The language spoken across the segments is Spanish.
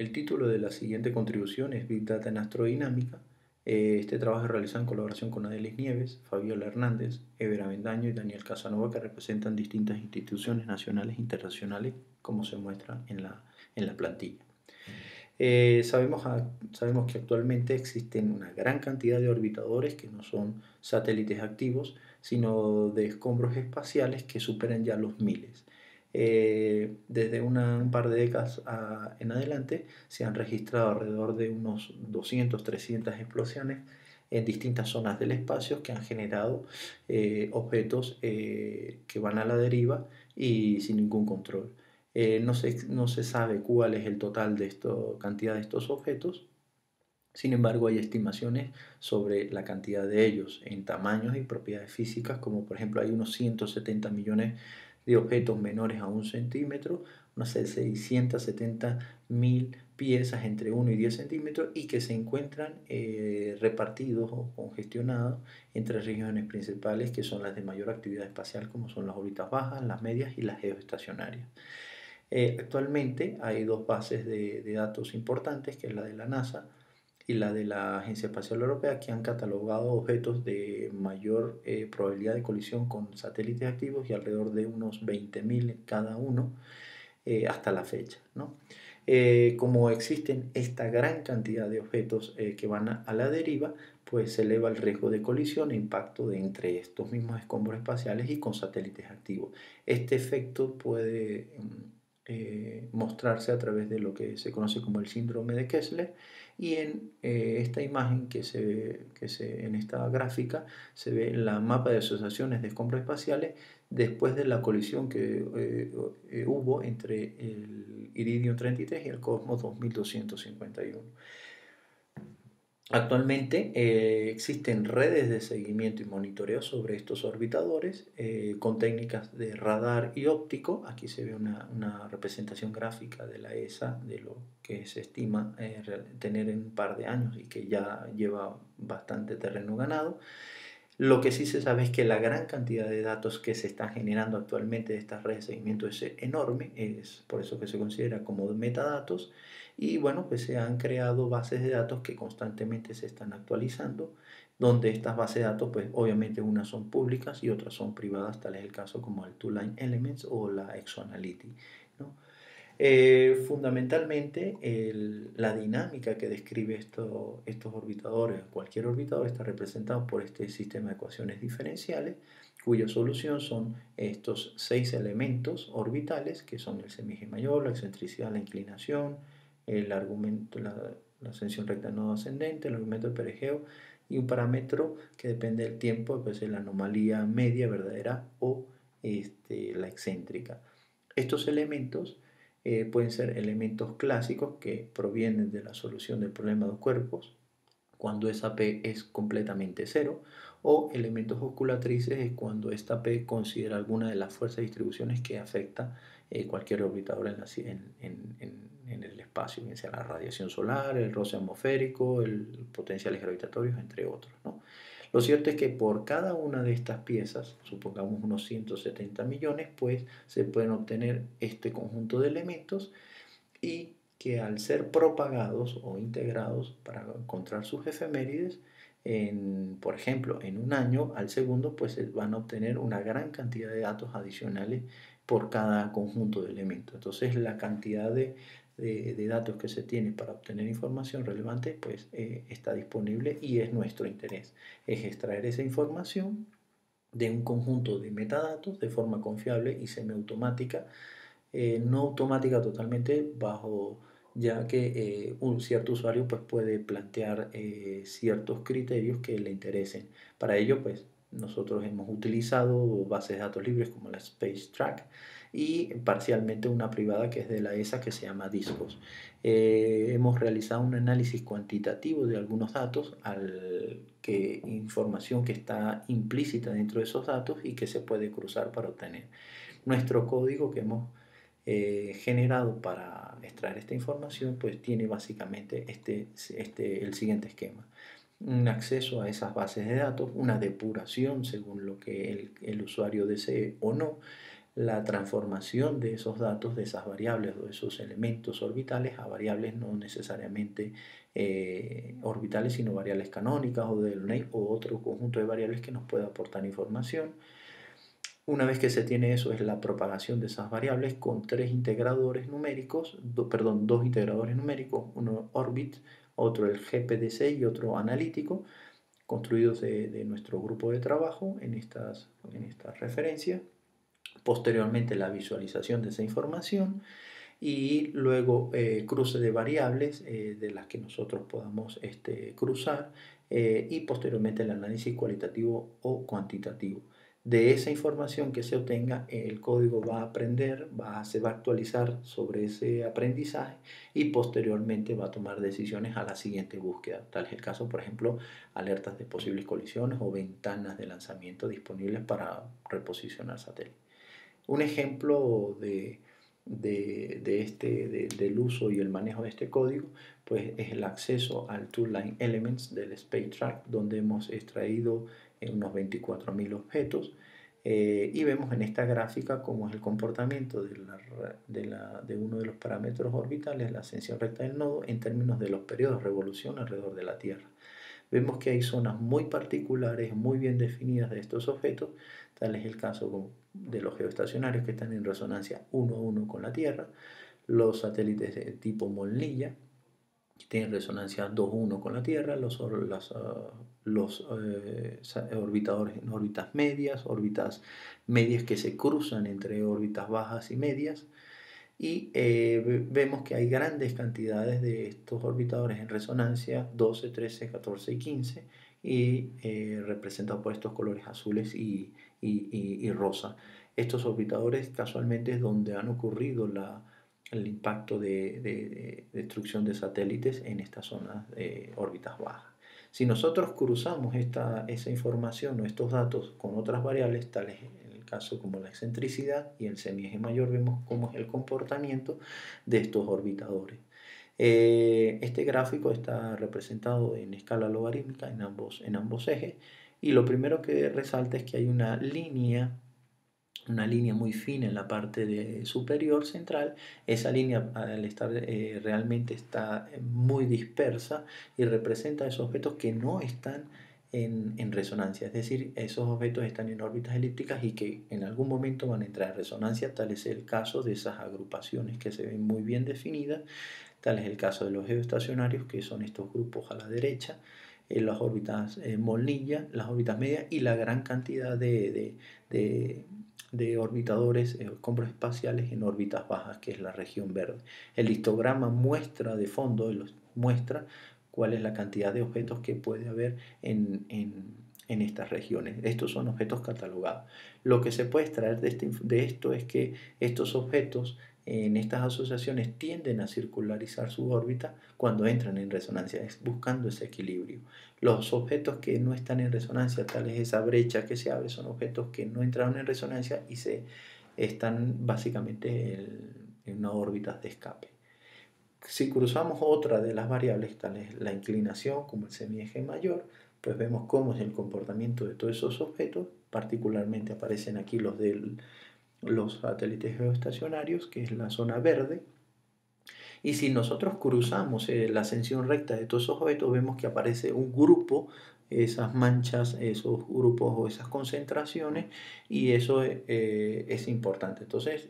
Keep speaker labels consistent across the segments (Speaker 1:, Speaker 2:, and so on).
Speaker 1: El título de la siguiente contribución es Big Data en Astrodinámica. Este trabajo es realizado en colaboración con Adelis Nieves, Fabiola Hernández, Ever Avendaño y Daniel Casanova, que representan distintas instituciones nacionales e internacionales, como se muestra en la plantilla. Sabemos que actualmente existen una gran cantidad de orbitadores que no son satélites activos, sino de escombros espaciales que superan ya los miles. Desde un par de décadas en adelante se han registrado alrededor de unos 200, 300 explosiones en distintas zonas del espacio que han generado objetos que van a la deriva y sin ningún control. No se sabe cuál es el total de cantidad de estos objetos. Sin embargo, hay estimaciones sobre la cantidad de ellos en tamaños y propiedades físicas, como por ejemplo hay unos 170 millones de objetos menores a 1 centímetro, unas 670.000 piezas entre 1 y 10 centímetros y que se encuentran repartidos o congestionados entre regiones principales que son las de mayor actividad espacial, como son las órbitas bajas, las medias y las geoestacionarias. Actualmente hay dos bases de datos importantes, que es la de la NASA y la de la Agencia Espacial Europea, que han catalogado objetos de mayor probabilidad de colisión con satélites activos y alrededor de unos 20.000 cada uno hasta la fecha, ¿no? Como existen esta gran cantidad de objetos que van a la deriva, pues se eleva el riesgo de colisión e impacto entre estos mismos escombros espaciales y con satélites activos. Este efecto puede mostrarse a través de lo que se conoce como el síndrome de Kessler, y en esta imagen en esta gráfica se ve la mapa de asociaciones de escombros espaciales después de la colisión que hubo entre el Iridium 33 y el Cosmos 2251. Actualmente existen redes de seguimiento y monitoreo sobre estos orbitadores con técnicas de radar y óptico. Aquí se ve una representación gráfica de la ESA de lo que se estima tener en un par de años y que ya lleva bastante terreno ganado. Lo que sí se sabe es que la gran cantidad de datos que se están generando actualmente de estas redes de seguimiento es enorme, es por eso que se considera como metadatos. Y bueno, pues se han creado bases de datos que constantemente se están actualizando, donde estas bases de datos, pues obviamente unas son públicas y otras son privadas, tal es el caso como el Two-Line Elements o la ExoAnalyty, ¿no? Fundamentalmente, la dinámica que describe estos orbitadores, cualquier orbitador, está representado por este sistema de ecuaciones diferenciales, cuya solución son estos 6 elementos orbitales, que son el semieje mayor, la excentricidad, la inclinación, el argumento, la ascensión recta no ascendente, el argumento del perigeo, y un parámetro que depende del tiempo, pues es la anomalía media verdadera o la excéntrica. Estos elementos pueden ser elementos clásicos que provienen de la solución del problema de los cuerpos, cuando esa P es completamente cero, o elementos osculatrices es cuando esta P considera alguna de las fuerzas de distribuciones que afecta cualquier orbitador en el espacio, bien sea la radiación solar, el roce atmosférico, el potenciales gravitatorios, entre otros, ¿no? Lo cierto es que por cada una de estas piezas, supongamos unos 170 millones, pues se pueden obtener este conjunto de elementos, y que al ser propagados o integrados para encontrar sus efemérides, por ejemplo, en un año al segundo, pues se van a obtener una gran cantidad de datos adicionales por cada conjunto de elementos. Entonces, la cantidad de datos que se tiene para obtener información relevante, pues está disponible, y es nuestro interés, es extraer esa información de un conjunto de metadatos de forma confiable y semiautomática, no automática totalmente, ya que un cierto usuario pues, puede plantear ciertos criterios que le interesen. Para ello, pues nosotros hemos utilizado bases de datos libres como la SpaceTrack y parcialmente una privada que es de la ESA, que se llama Discos. Hemos realizado un análisis cuantitativo de algunos datos, información que está implícita dentro de esos datos y que se puede cruzar para obtener. Nuestro código que hemos generado para extraer esta información, pues tiene básicamente el siguiente esquema: un acceso a esas bases de datos, una depuración según lo que el usuario desee o no, la transformación de esos datos, de esas variables o de esos elementos orbitales a variables no necesariamente orbitales, sino variables canónicas o del NEI o otro conjunto de variables que nos pueda aportar información. Una vez que se tiene eso, es la propagación de esas variables con tres integradores numéricos, dos integradores numéricos, uno orbit, otro el GPDC y otro analítico, construidos de nuestro grupo de trabajo en estas referencias. Posteriormente la visualización de esa información y luego cruce de variables de las que nosotros podamos cruzar y posteriormente el análisis cualitativo o cuantitativo. De esa información que se obtenga, el código va a aprender, se va a actualizar sobre ese aprendizaje y posteriormente va a tomar decisiones a la siguiente búsqueda. Tal es el caso, por ejemplo, alertas de posibles colisiones o ventanas de lanzamiento disponibles para reposicionar satélites. Un ejemplo del uso y el manejo de este código pues es el acceso al Toolline Elements del SpaceTrack, donde hemos extraído unos 24.000 objetos y vemos en esta gráfica cómo es el comportamiento de uno de los parámetros orbitales, la ascensión recta del nodo, en términos de los periodos de revolución alrededor de la Tierra. Vemos que hay zonas muy particulares, muy bien definidas de estos objetos, tal es el caso de los geoestacionarios que están en resonancia 1 a 1 con la Tierra, los satélites de tipo Molnilla, que tienen resonancia 2 a 1 con la Tierra, los orbitadores en órbitas medias que se cruzan entre órbitas bajas y medias, y vemos que hay grandes cantidades de estos orbitadores en resonancia 12, 13, 14 y 15 y representados por estos colores azules y rosa. Estos orbitadores casualmente es donde han ocurrido el impacto de destrucción de satélites en estas zonas de órbitas bajas. Si nosotros cruzamos esa información o estos datos con otras variables, tales en el caso como la excentricidad y el semieje mayor, vemos cómo es el comportamiento de estos orbitadores. Este gráfico está representado en escala logarítmica en ambos ejes y lo primero que resalta es que hay una línea muy fina en la parte superior central. Esa línea al estar realmente está muy dispersa y representa esos objetos que no están en resonancia, es decir, esos objetos están en órbitas elípticas y que en algún momento van a entrar en resonancia. Tal es el caso de esas agrupaciones que se ven muy bien definidas, tal es el caso de los geoestacionarios, que son estos grupos a la derecha, las órbitas Molnilla, las órbitas medias y la gran cantidad de orbitadores, escombros espaciales en órbitas bajas, que es la región verde. El histograma muestra de fondo, muestra cuál es la cantidad de objetos que puede haber en estas regiones. Estos son objetos catalogados. Lo que se puede extraer de esto es que estos objetos en estas asociaciones tienden a circularizar su órbita cuando entran en resonancia, buscando ese equilibrio. Los objetos que no están en resonancia, tal es esa brecha que se abre, son objetos que no entraron en resonancia y están básicamente en una órbita de escape. Si cruzamos otra de las variables, tal es la inclinación, como el semieje mayor, pues vemos cómo es el comportamiento de todos esos objetos. Particularmente aparecen aquí los satélites geoestacionarios, que es la zona verde. Y si nosotros cruzamos la ascensión recta de todos esos objetos, vemos que aparece un grupo, esas manchas, esos grupos o esas concentraciones, y eso es importante. Entonces,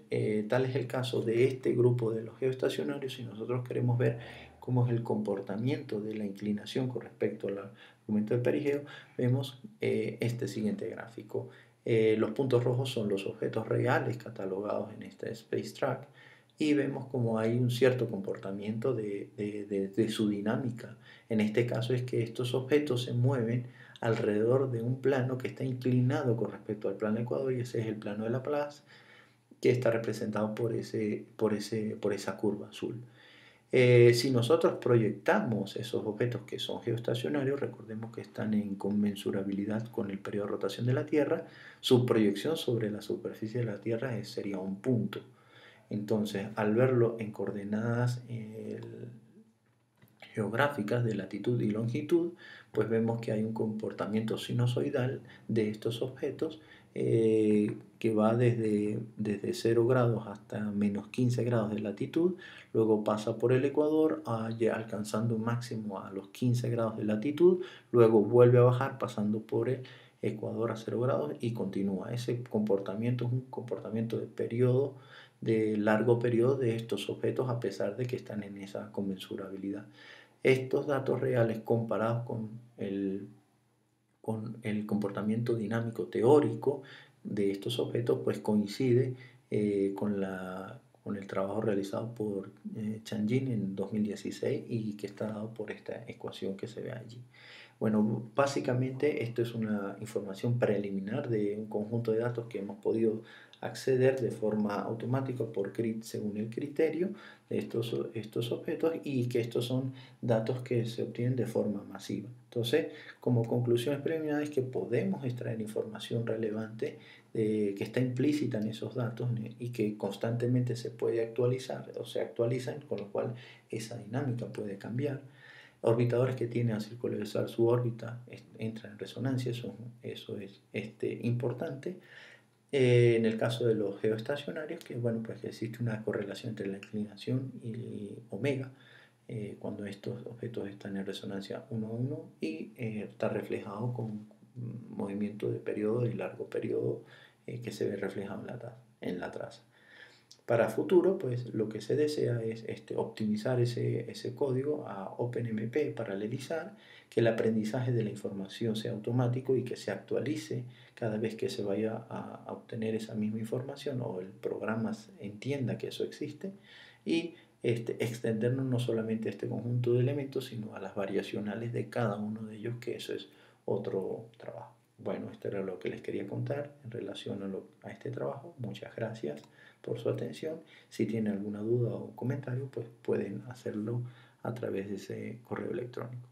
Speaker 1: tal es el caso de este grupo de los geoestacionarios. Si nosotros queremos ver cómo es el comportamiento de la inclinación con respecto al argumento de perigeo, vemos este siguiente gráfico. Los puntos rojos son los objetos reales catalogados en este SpaceTrack y vemos como hay un cierto comportamiento de su dinámica. En este caso es que estos objetos se mueven alrededor de un plano que está inclinado con respecto al plano ecuador, y ese es el plano de Laplace, que está representado por esa curva azul. Si nosotros proyectamos esos objetos que son geoestacionarios, recordemos que están en conmensurabilidad con el periodo de rotación de la Tierra, su proyección sobre la superficie de la Tierra sería un punto. Entonces, al verlo en coordenadas geográficas de latitud y longitud, pues vemos que hay un comportamiento sinusoidal de estos objetos que va desde 0 grados hasta menos 15 grados de latitud, luego pasa por el Ecuador, alcanzando un máximo a los 15 grados de latitud, luego vuelve a bajar pasando por el Ecuador a 0 grados y continúa. Ese comportamiento es un comportamiento de largo periodo de estos objetos, a pesar de que están en esa conmensurabilidad. Estos datos reales comparados con el comportamiento dinámico teórico de estos objetos, pues coincide con el trabajo realizado por Chang-Jin en 2016 y que está dado por esta ecuación que se ve allí. Bueno, básicamente esto es una información preliminar de un conjunto de datos que hemos podido acceder de forma automática según el criterio de estos objetos, y que estos son datos que se obtienen de forma masiva. Entonces, como conclusiones preliminares, que podemos extraer información relevante que está implícita en esos datos y que constantemente se puede actualizar o se actualizan, con lo cual esa dinámica puede cambiar. Orbitadores que tienen a circularizar su órbita entran en resonancia, eso es importante. En el caso de los geoestacionarios, que bueno, pues existe una correlación entre la inclinación y omega, cuando estos objetos están en resonancia 1 a 1, y está reflejado con movimiento de periodo y largo periodo que se ve reflejado en la traza. Para futuro, pues lo que se desea es optimizar ese código a OpenMP, paralelizar, que el aprendizaje de la información sea automático y que se actualice cada vez que se vaya a obtener esa misma información, o el programa entienda que eso existe, y extendernos no solamente a este conjunto de elementos, sino a las variacionales de cada uno de ellos, que eso es otro trabajo. Bueno, esto era lo que les quería contar en relación a este trabajo. Muchas gracias por su atención. Si tienen alguna duda o comentario, pues pueden hacerlo a través de ese correo electrónico.